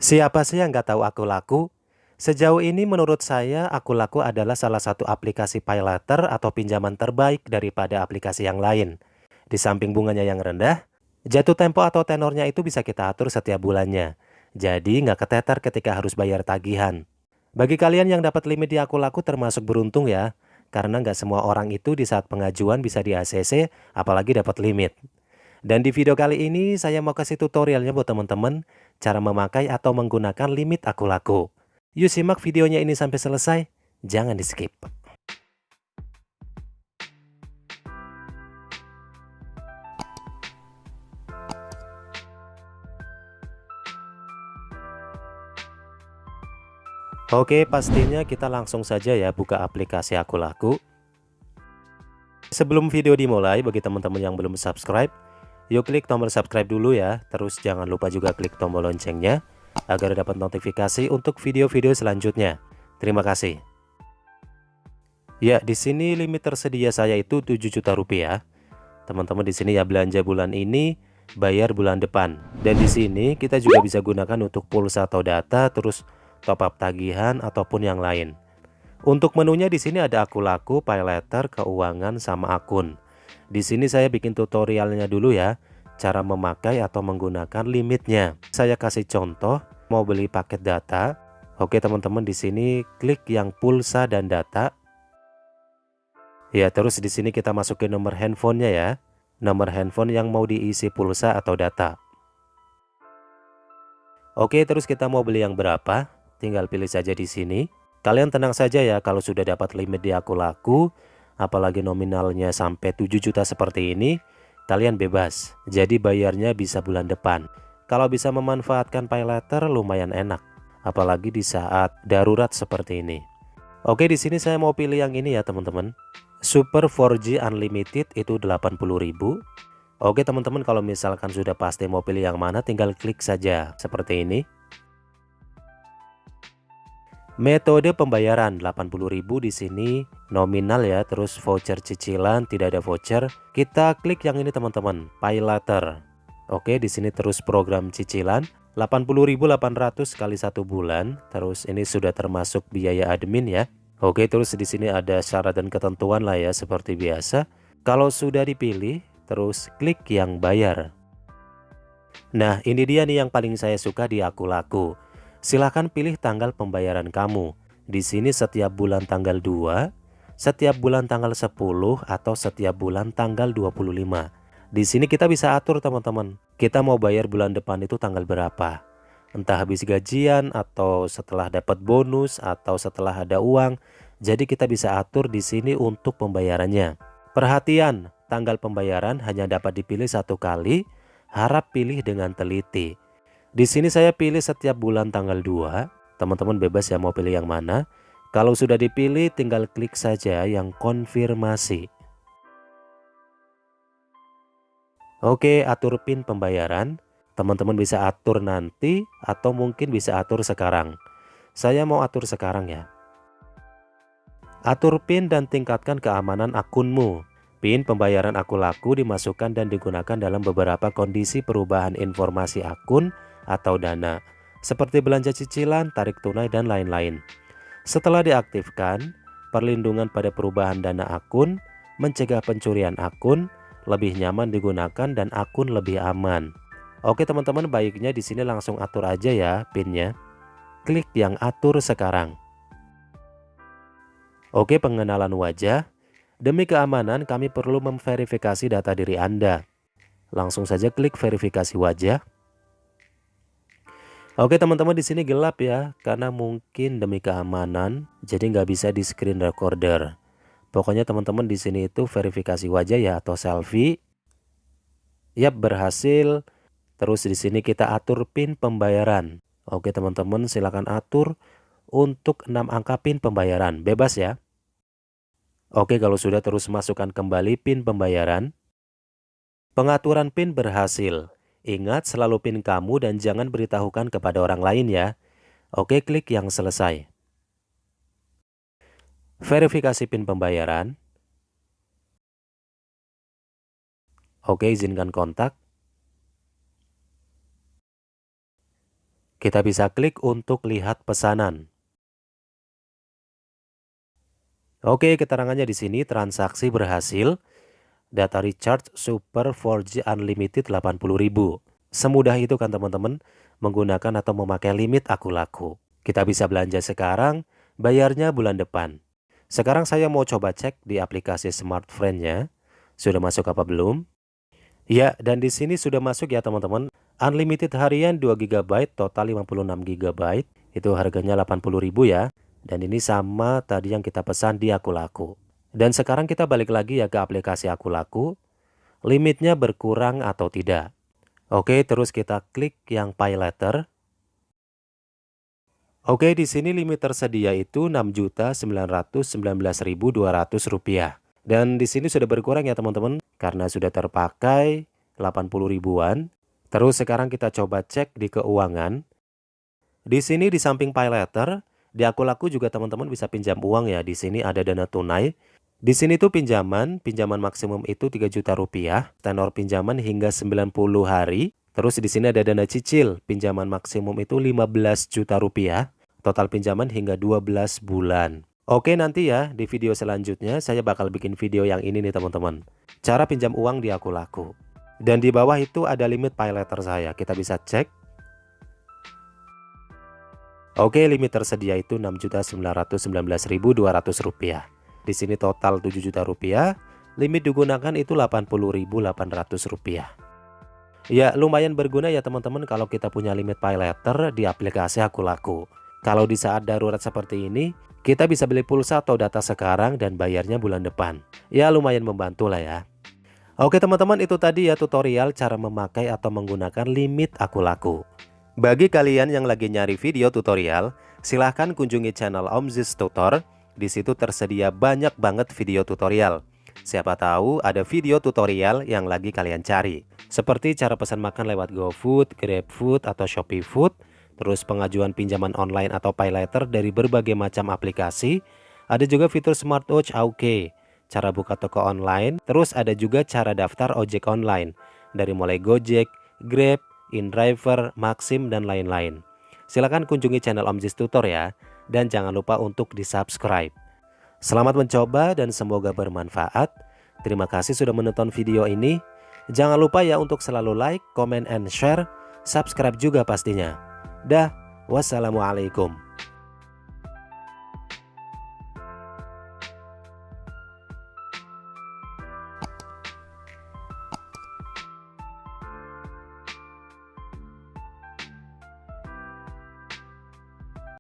Siapa sih yang nggak tahu Aku Laku? Sejauh ini menurut saya Aku Laku adalah salah satu aplikasi paylater atau pinjaman terbaik daripada aplikasi yang lain. Di samping bunganya yang rendah, jatuh tempo atau tenornya itu bisa kita atur setiap bulannya. Jadi nggak keteter ketika harus bayar tagihan. Bagi kalian yang dapat limit di Aku Laku termasuk beruntung ya, karena nggak semua orang itu di saat pengajuan bisa di ACC, apalagi dapat limit. Dan di video kali ini saya mau kasih tutorialnya buat teman-teman cara memakai atau menggunakan limit Aku Laku. Yuk simak videonya ini sampai selesai, jangan di skip. Oke, pastinya kita langsung saja ya buka aplikasi Aku Laku. Sebelum video dimulai, bagi teman-teman yang belum subscribe, yuk klik tombol subscribe dulu ya. Terus jangan lupa juga klik tombol loncengnya agar dapat notifikasi untuk video-video selanjutnya. Terima kasih. Ya, di sini limit tersedia saya itu 7 juta rupiah. Teman-teman di sini ya belanja bulan ini, bayar bulan depan. Dan di sini kita juga bisa gunakan untuk pulsa atau data, terus top up tagihan ataupun yang lain. Untuk menunya di sini ada Aku Laku, paylater, keuangan, sama akun. Di sini saya bikin tutorialnya dulu ya, cara memakai atau menggunakan limitnya. Saya kasih contoh, mau beli paket data. Oke teman-teman, di sini klik yang pulsa dan data. Ya, terus di sini kita masukin nomor handphonenya ya. Nomor handphone yang mau diisi pulsa atau data. Oke, terus kita mau beli yang berapa? Tinggal pilih saja di sini. Kalian tenang saja ya, kalau sudah dapat limit di Aku Laku, apalagi nominalnya sampai 7 juta seperti ini, kalian bebas. Jadi bayarnya bisa bulan depan. Kalau bisa memanfaatkan paylater lumayan enak, apalagi di saat darurat seperti ini. Oke, di sini saya mau pilih yang ini ya, teman-teman. Super 4G Unlimited itu 80.000. Oke teman-teman, kalau misalkan sudah pasti mau pilih yang mana, tinggal klik saja seperti ini. Metode pembayaran 80.000 di sini nominal ya, terus voucher cicilan tidak ada voucher. Kita klik yang ini teman-teman, paylater. Oke, di sini terus program cicilan 80.800 kali 1 bulan. Terus ini sudah termasuk biaya admin ya. Oke, terus di sini ada syarat dan ketentuan lah ya seperti biasa. Kalau sudah dipilih, terus klik yang bayar. Nah, ini dia nih yang paling saya suka di Aku Laku. Silahkan pilih tanggal pembayaran kamu. Di sini setiap bulan tanggal 2, setiap bulan tanggal 10, atau setiap bulan tanggal 25. Di sini kita bisa atur teman-teman. Kita mau bayar bulan depan itu tanggal berapa. Entah habis gajian, atau setelah dapat bonus, atau setelah ada uang. Jadi kita bisa atur di sini untuk pembayarannya. Perhatian, tanggal pembayaran hanya dapat dipilih satu kali. Harap pilih dengan teliti. Di sini saya pilih setiap bulan tanggal 2. Teman-teman bebas ya mau pilih yang mana. Kalau sudah dipilih tinggal klik saja yang konfirmasi. Oke, atur PIN pembayaran. Teman-teman bisa atur nanti atau mungkin bisa atur sekarang. Saya mau atur sekarang ya. Atur PIN dan tingkatkan keamanan akunmu. PIN pembayaran Aku Laku dimasukkan dan digunakan dalam beberapa kondisi perubahan informasi akun atau dana, seperti belanja cicilan, tarik tunai, dan lain-lain. Setelah diaktifkan, perlindungan pada perubahan dana akun, mencegah pencurian akun, lebih nyaman digunakan dan akun lebih aman. Oke teman-teman, baiknya di sini langsung atur aja ya PIN-nya. Klik yang atur sekarang. Oke, pengenalan wajah. Demi keamanan kami perlu memverifikasi data diri Anda. Langsung saja klik verifikasi wajah. Oke teman-teman, di sini gelap ya, karena mungkin demi keamanan, jadi nggak bisa di screen recorder. Pokoknya teman-teman di sini itu verifikasi wajah ya atau selfie. Yap, berhasil. Terus di sini kita atur PIN pembayaran. Oke teman-teman, silakan atur untuk 6 angka PIN pembayaran, bebas ya. Oke, kalau sudah terus masukkan kembali PIN pembayaran. Pengaturan PIN berhasil. Ingat selalu PIN kamu dan jangan beritahukan kepada orang lain ya. Oke, klik yang selesai. Verifikasi PIN pembayaran. Oke, izinkan kontak. Kita bisa klik untuk lihat pesanan. Oke, keterangannya di sini transaksi berhasil. Data recharge Super 4G Unlimited 80.000. Semudah itu kan teman-teman menggunakan atau memakai limit Aku Laku. Kita bisa belanja sekarang, bayarnya bulan depan. Sekarang saya mau coba cek di aplikasi Smartfriend-nya. Sudah masuk apa belum? Ya, dan di sini sudah masuk ya teman-teman. Unlimited harian 2 GB, total 56 GB. Itu harganya 80.000 ya. Dan ini sama tadi yang kita pesan di Aku Laku. Dan sekarang kita balik lagi ya ke aplikasi Aku Laku. Limitnya berkurang atau tidak. Oke, terus kita klik yang Pay Later. Oke, di sini limit tersedia itu Rp6.919.200. Dan di sini sudah berkurang ya teman-teman karena sudah terpakai 80 ribuan. Terus sekarang kita coba cek di keuangan. Di sini di samping Pay Later, di Aku Laku juga teman-teman bisa pinjam uang ya. Di sini ada dana tunai. Di sini tuh pinjaman maksimum itu Rp3.000.000, tenor pinjaman hingga 90 hari. Terus di sini ada dana cicil, pinjaman maksimum itu Rp15 juta, total pinjaman hingga 12 bulan. Oke, nanti ya di video selanjutnya saya bakal bikin video yang ini nih teman-teman. Cara pinjam uang di Aku Laku. Dan di bawah itu ada limit Pay Later saya, kita bisa cek. Oke, limit tersedia itu Rp6.919.200. Di sini total Rp7 juta, limit digunakan itu Rp80.800. Ya, lumayan berguna ya teman-teman kalau kita punya limit Pay Later di aplikasi Aku Laku. Kalau di saat darurat seperti ini, kita bisa beli pulsa atau data sekarang dan bayarnya bulan depan. Ya, lumayan membantu lah ya. Oke teman-teman, itu tadi ya tutorial cara memakai atau menggunakan limit Aku Laku. Bagi kalian yang lagi nyari video tutorial, silahkan kunjungi channel Om Ziz Tutor. Di situ tersedia banyak banget video tutorial. Siapa tahu ada video tutorial yang lagi kalian cari. Seperti cara pesan makan lewat GoFood, GrabFood, atau Shopee Food. Terus pengajuan pinjaman online atau Pay Later dari berbagai macam aplikasi. Ada juga fitur smartwatch AUK, cara buka toko online. Terus ada juga cara daftar ojek online. Dari mulai Gojek, Grab, InDriver, Maxim, dan lain-lain. Silahkan kunjungi channel Om Ziz Tutor ya. Dan jangan lupa untuk di-subscribe. Selamat mencoba dan semoga bermanfaat. Terima kasih sudah menonton video ini. Jangan lupa ya untuk selalu like, comment, and share. Subscribe juga pastinya. Dah, wassalamualaikum.